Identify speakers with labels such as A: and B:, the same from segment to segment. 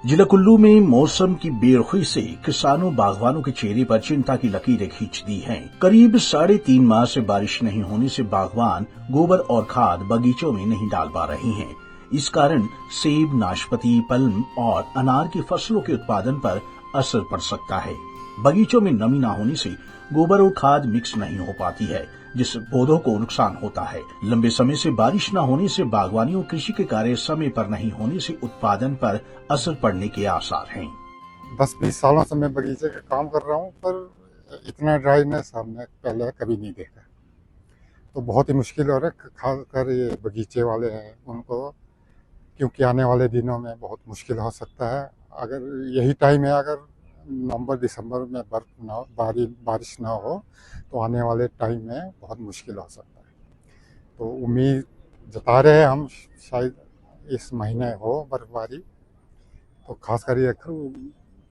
A: जिला कुल्लू में मौसम की बेरुखी से किसानों बागवानों के चेहरे पर चिंता की लकीरें खींच दी हैं। करीब 3.5 माह से बारिश नहीं होने से बागवान गोबर और खाद बगीचों में नहीं डाल पा रहे हैं। इस कारण सेब, नाशपाती, पल्म और अनार की फसलों के उत्पादन पर असर पड़ सकता है। बगीचों में नमी न होने से गोबर और खाद मिक्स नहीं हो पाती है, जिससे पौधों को नुकसान होता है। लंबे समय से बारिश न होने से बागवानी और कृषि के कार्य समय पर नहीं होने से उत्पादन पर असर पड़ने के आसार हैं।
B: 10-20 सालों से मैं बगीचे का काम कर रहा हूँ, पर इतना ड्राइनेस हमने पहले कभी नहीं देखा। तो बहुत ही मुश्किल हो रहा है, खासकर ये बगीचे वाले हैं उनको, क्योंकि आने वाले दिनों में बहुत मुश्किल हो सकता है। अगर यही टाइम है, अगर नवंबर दिसंबर में बारिश ना हो तो आने वाले टाइम में बहुत मुश्किल हो सकता है। तो उम्मीद जता रहे हैं हम, शायद इस महीने हो बर्फबारी। तो खासकर ये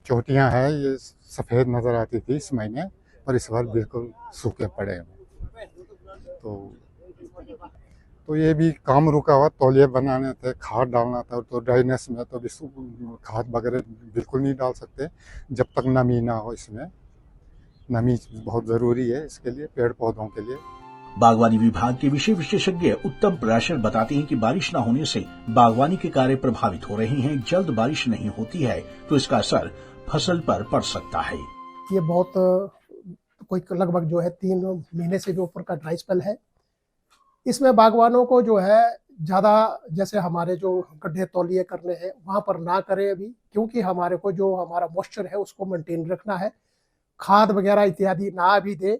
B: चोटियां हैं, ये सफ़ेद नज़र आती थी इस महीने, पर इस बार बिल्कुल सूखे पड़े हैं। तो ये भी काम रुका हुआ, तौलिए बनाने थे, खाद डालना था, तो ड्राइनेस में तो खाद वगैरह बिल्कुल नहीं डाल सकते जब तक नमी ना हो। इसमें नमी बहुत ज़रूरी है इसके लिए, पेड़ पौधों के लिए।
A: बागवानी विभाग के विषय विशेषज्ञ उत्तम पराशर बताते हैं कि बारिश न होने से बागवानी के कार्य प्रभावित हो रहे हैं। जल्द बारिश नहीं होती है तो इसका असर फसल पर पड़ सकता है।
C: ये बहुत कोई लगभग जो है 3 महीने से भी ऊपर का ड्राई स्पेल है। इसमें बागवानों को जो है ज़्यादा, जैसे हमारे जो गड्ढे तौलिए करने हैं वहाँ पर ना करें अभी, क्योंकि हमारे को जो हमारा मॉइस्चर है उसको मेंटेन रखना है। खाद वगैरह इत्यादि ना भी दे,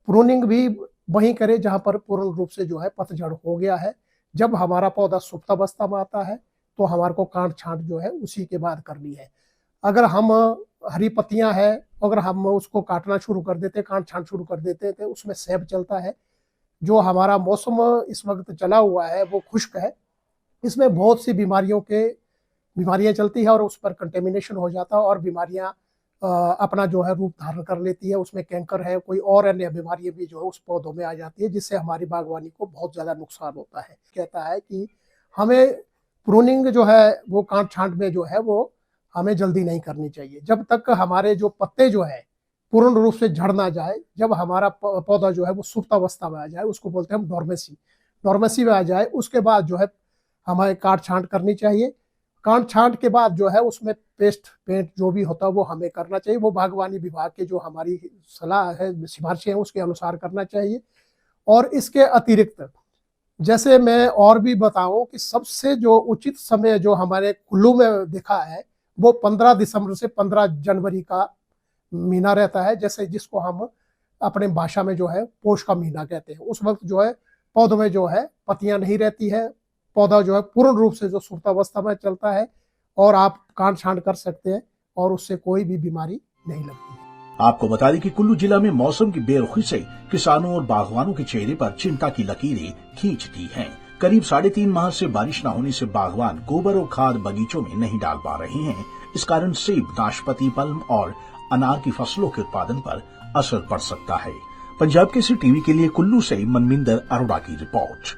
C: प्रूनिंग भी वहीं करे जहाँ पर पूर्ण रूप से जो है पतझड़ हो गया है। जब हमारा पौधा सुप्तावस्था में आता है तो हमारे को काट छांट जो है उसी के बाद करनी है। अगर हम हरी पत्तियां हैं, अगर हम उसको काटना शुरू कर देते, काट छांट शुरू कर देते तो उसमें सेब चलता है। जो हमारा मौसम इस वक्त चला हुआ है वो खुश्क है, इसमें बहुत सी बीमारियां चलती है और उस पर कंटेमिनेशन हो जाता है और बीमारियां अपना जो है रूप धारण कर लेती है। उसमें कैंकर है, कोई और अन्य बीमारियां भी जो है उस पौधों में आ जाती है, जिससे हमारी बागवानी को बहुत ज़्यादा नुकसान होता है। कहता है कि हमें प्रूनिंग जो है वो काट छांट में जो है वो हमें जल्दी नहीं करनी चाहिए, जब तक हमारे जो पत्ते जो है पूर्ण रूप से झड़ ना जाए। जब हमारा पौधा जो है वो सुप्तावस्था में आ जाए, उसको बोलते हैं हम डोर्मेसी में आ जाए, उसके बाद जो है हमें काट छांट करनी चाहिए। काट छांट के बाद जो है उसमें पेंट जो भी होता है वो हमें करना चाहिए। वो बागवानी विभाग के जो हमारी सलाह है, सिफारिशें हैं, उसके अनुसार करना चाहिए। और इसके अतिरिक्त जैसे मैं और भी बताऊं कि सबसे जो उचित समय जो हमारे कुल्लू में देखा है वो 15 दिसंबर से 15 जनवरी का महीना रहता है, जैसे जिसको हम अपने भाषा में जो है पोष का महीना कहते हैं। उस वक्त जो है पौधों में जो है पत्तियां नहीं रहती है, पौधा जो है पूर्ण रूप से जो सुप्तावस्था में चलता है और आप काट छांट कर सकते हैं और उससे कोई भी बीमारी नहीं लगती है।
A: आपको बता दें कि कुल्लू जिला में मौसम की बेरुखी से किसानों और बागवानों के चेहरे पर चिंता की लकीरें खींचती हैं। करीब 3.5 माह से बारिश न होने से बागवान गोबर और खाद बगीचों में नहीं डाल पा रहे हैं। इस कारण सेब, नाशपाती, पल्म और अनार की फसलों के उत्पादन पर असर पड़ सकता है। पंजाब केसरी टीवी के लिए कुल्लू से मनमिंदर अरोड़ा की रिपोर्ट।